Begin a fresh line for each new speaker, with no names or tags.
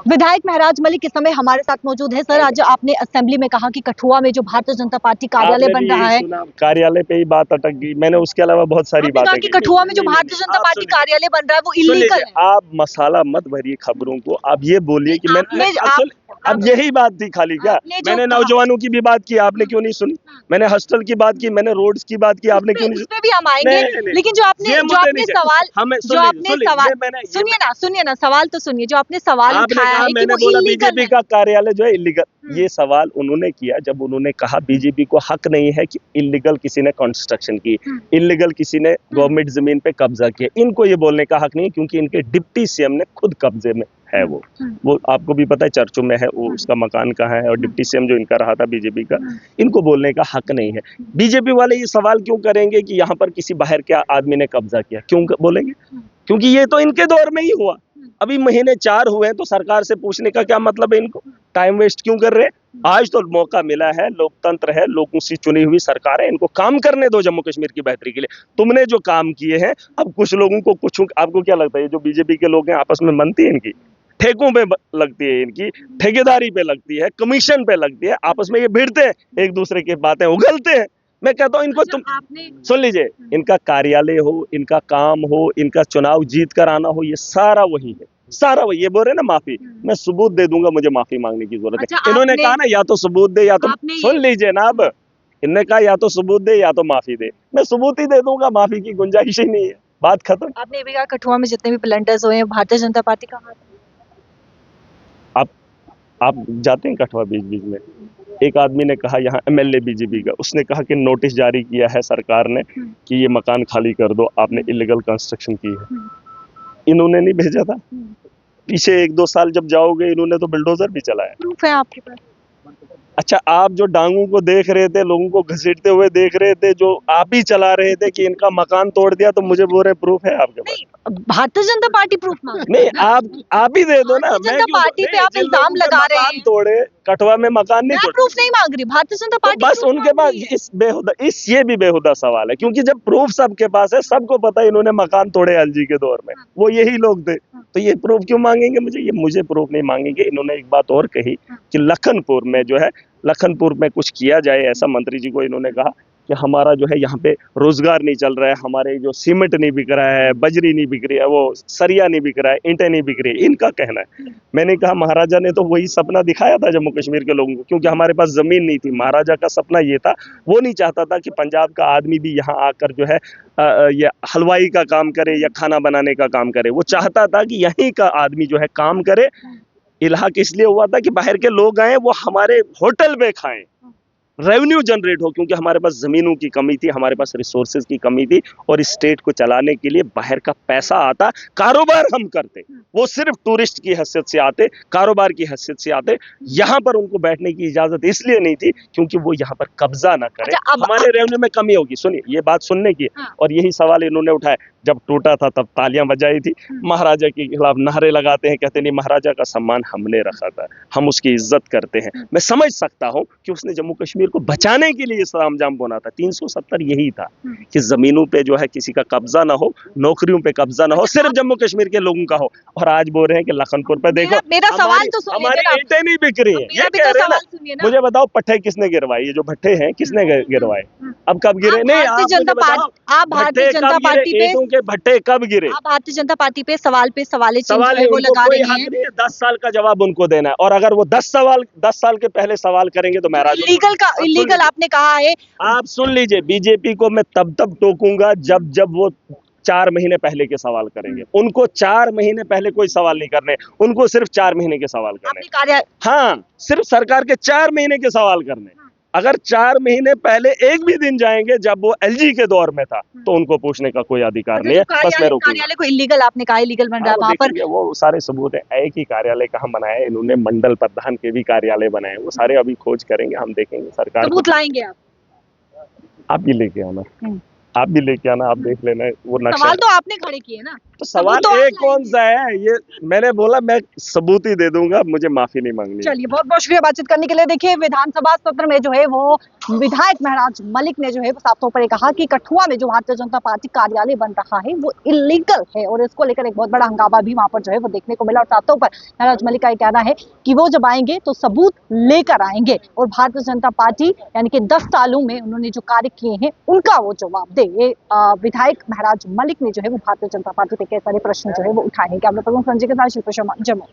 विधायक महराज मलिक इस समय हमारे साथ मौजूद है। सर, आज आपने असेंबली में कहा कि कठुआ में जो भारतीय जनता पार्टी कार्यालय बन रहा है,
कार्यालय पे ही बात अटक गई। मैंने उसके अलावा बहुत सारी बातें
कि कठुआ में जो भारतीय जनता पार्टी कार्यालय बन रहा है वो इल्लीगल है।
आप मसाला मत भरिए खबरों को। आप ये बोलिए कि मैंने अब यही बात थी खाली क्या? मैंने नौजवानों की भी बात की, आपने क्यों नहीं सुनी? मैंने हॉस्टल की बात की, मैंने रोड्स की बात की, आपने क्यों नहीं
सुनी? भी हम आएंगे, लेकिन जो आपने सवाल सुनिए ना, सवाल तो सुनिए। जो आपने सवाल उठाया है कि वो
बोला बीजेपी का कार्यालय जो है इलीगल, ये सवाल उन्होंने किया जब उन्होंने कहा बीजेपी को हक नहीं है कि इलीगल किसी ने कंस्ट्रक्शन की, इलीगल किसी ने गवर्नमेंट जमीन पे कब्जा किया। इनको ये बोलने का हक नहीं, क्योंकि इनके डिप्टी सीएम ने खुद कब्जे में है। वो आपको भी पता है, चर्चों में है वो, उसका मकान कहाँ है, और डिप्टी सीएम जो इनका रहा था बीजेपी का, इनको बोलने का हक नहीं है। बीजेपी वाले ये सवाल क्यों करेंगे कि यहाँ पर किसी बाहर के आदमी ने कब्जा किया? क्यों बोलेंगे? क्योंकि ये तो इनके दौर में ही हुआ। अभी महीने 4 हुए हैं, तो सरकार से पूछने का क्या मतलब है? इनको टाइम वेस्ट क्यों कर रहे हैं? आज तो मौका मिला है, लोकतंत्र है, लोगों से चुनी हुई सरकार है, इनको काम करने दो जम्मू कश्मीर की बेहतरी के लिए। तुमने जो काम किए हैं, अब कुछ लोगों को कुछ, आपको क्या लगता है ये जो बीजेपी के लोग हैं आपस में मनती है इनकी? ठेकों पे लगती है इनकी, ठेकेदारी पे लगती है, कमीशन पे लगती है, आपस में ये भिड़ते हैं, एक दूसरे की बातें उगलते हैं। मैं कहता हूँ इनको सुन लीजिए, इनका कार्यालय हो, इनका काम हो, इनका चुनाव जीत कर आना हो, ये सारा वही है, सारा वही। ये बोल रहे ना माफी, मैं सबूत दे दूंगा, मुझे माफी मांगने की जरूरत है। इन्होंने कहा ना या तो सबूत दे या तो, सुन लीजिए ना, अब इन्होंने कहा या तो सबूत दे या तो माफी दे। मैं सबूत ही दे दूंगा, माफी की गुंजाइश ही नहीं है, बात खत्म।
आपने ये भी कहा कठुआ में जितने भी प्लंडर्स हुए हैं भारतीय जनता पार्टी का हाथ।
आप जाते हैं कठुआ बीच बीच में? एक आदमी ने कहा, यहाँ एमएलए बीजेपी का, उसने कहा कि नोटिस जारी किया है सरकार ने कि ये मकान खाली कर दो, आपने इलीगल कंस्ट्रक्शन की है। इन्होंने नहीं भेजा था? पीछे 1-2 साल जब जाओगे, इन्होंने तो बुलडोजर भी चलाया।
प्रूफ है आपके पास?
अच्छा, आप जो डांगों को देख रहे थे, लोगों को घसीटते हुए देख रहे थे, जो आप ही चला रहे थे कि इनका मकान तोड़ दिया, तो मुझे बोल रहे प्रूफ है आपके पास?
भारतीय जनता पार्टी प्रूफ मांग
नहीं, आप ही दे दो ना।
मैं पार्टी पे आप इल्जाम लगा रहे हैं।
तोड़े कठुआ में मकान नहीं तोड़े,
प्रूफ नहीं मांग रही भारतीय जनता पार्टी,
बस उनके पास ये भी बेहुदा सवाल है, क्योंकि जब प्रूफ सबके पास है, सबको पता है इन्होंने मकान तोड़े एलजी के दौर में, वो यही लोग थे, तो ये प्रूफ क्यों मांगेंगे मुझे प्रूफ नहीं मांगेंगे। इन्होंने एक बात और कही कि लखनपुर में जो है, लखनपुर में कुछ किया जाए ऐसा, मंत्री जी को इन्होंने कहा कि हमारा जो है यहाँ पे रोजगार नहीं चल रहा है, हमारे जो सीमेंट नहीं बिक रहा है, बजरी नहीं बिक रही है, वो सरिया नहीं बिक रहा है, ईंटें नहीं बिक रही है, इनका कहना है। मैंने कहा महाराजा ने तो वही सपना दिखाया था जम्मू कश्मीर के लोगों को, क्योंकि हमारे पास जमीन नहीं थी। महाराजा का सपना ये था, वो नहीं चाहता था कि पंजाब का आदमी भी यहाँ आकर जो है ये हलवाई का काम करे या खाना बनाने का काम करे। वो चाहता था कि यहीं का आदमी जो है काम करे। इलाहा किस लिए हुआ था कि बाहर के लोग आए, वो हमारे होटल में खाएं, रेवेन्यू जनरेट हो, क्योंकि हमारे पास जमीनों की कमी थी, हमारे पास रिसोर्सेज की कमी थी, और स्टेट को चलाने के लिए बाहर का पैसा आता, कारोबार हम करते, वो सिर्फ टूरिस्ट की हैसियत से आते, कारोबार की हैसियत से आते। यहाँ पर उनको बैठने की इजाजत इसलिए नहीं थी क्योंकि वो यहाँ पर कब्जा ना करें। हमारे रेवेन्यू में कमी होगी। सुनिए, ये बात सुनने की, और यही सवाल इन्होंने उठाया। जब टूटा था तब तालियां बजाई थी, महाराजा के खिलाफ नारे लगाते हैं, कहते नहीं महाराजा का सम्मान हमने रखा था, हम उसकी इज्जत करते हैं। मैं समझ सकता हूं कि उसने जम्मू कश्मीर को बचाने के लिए सामजाम बोना था। 370 यही था कि जमीनों पे जो है किसी का कब्जा ना हो, नौकरियों पे कब्जा ना हो, सिर्फ जम्मू कश्मीर के लोगों का हो। और आज बोल रहे हैं कि लखनपुर पे देखो
मेरा सवाल तो सुनिए,
हमारी ईंटें नहीं बिक रही है, ये कह रहे हैं ना। मुझे बताओ, पट्टे किसने गिरवाए? ये जो भट्टे हैं किसने गिरवाए? अब कब गिरे? नहीं, आप भारतीय जनता पार्टी पे के भट्टे कब गिरे?
आप भारतीय जनता पार्टी पे सवाल वो लगा रहे हैं।
10 साल का जवाब उनको देना है, और अगर वो 10 साल के पहले सवाल करेंगे तो महराज
इलीगल आपने कहा है।
आप सुन लीजिए, बीजेपी को मैं तब टोकूंगा जब वो 4 महीने पहले के सवाल करेंगे। उनको 4 महीने पहले कोई सवाल नहीं करने, उनको सिर्फ 4 महीने के सवाल करने। हाँ, सिर्फ सरकार के 4 महीने के सवाल करने। अगर 4 महीने पहले एक भी दिन जाएंगे जब वो एलजी के दौर में था, तो उनको पूछने का कोई अधिकार नहीं है। बस मैं
कार्यालय को इलीगल आपने कहा, इलीगल बन रहा है वहां पर,
वो सारे सबूत है। एक ही कार्यालय कहाँ बनाया है, इन्होंने मंडल प्रधान के भी कार्यालय बनाए, वो सारे अभी खोज करेंगे, हम देखेंगे। सरकार
सबूत लाएंगे
आप ही लेके आना, आप भी लेके आना, आप देख लेना वो नक्शा।
सवाल तो आपने खड़े किए ना।
तो सवाल
सबूत तो आप
एक कौन सा है ये, मैंने बोला मैं सबूत ही दे दूंगा, मुझे माफी नहीं मांगनी है।
चलिए, बहुत बहुत शुक्रिया बातचीत करने के लिए। देखिए, विधानसभा सत्र में जो है वो विधायक महराज मलिक ने जो है वो साफ तौर पर कहा कि कठुआ में जो भारतीय जनता पार्टी कार्यालय बन रहा है वो इलीगल है, और इसको लेकर एक बहुत बड़ा हंगामा भी वहां पर जो है वो देखने को मिला। और साफ तौर पर महराज मलिक का कहना है कि वो जब आएंगे तो सबूत लेकर आएंगे, और भारतीय जनता पार्टी यानी कि 10 सालों में उन्होंने जो कार्य किए हैं उनका वो जवाब दे। ये विधायक महराज मलिक ने जो है वो भारतीय जनता पार्टी पे कई सारे प्रश्न जो है वो उठाए हैं। कैमरा पर्सन संजय के साथ शिल्पा शर्मा, जम्मू।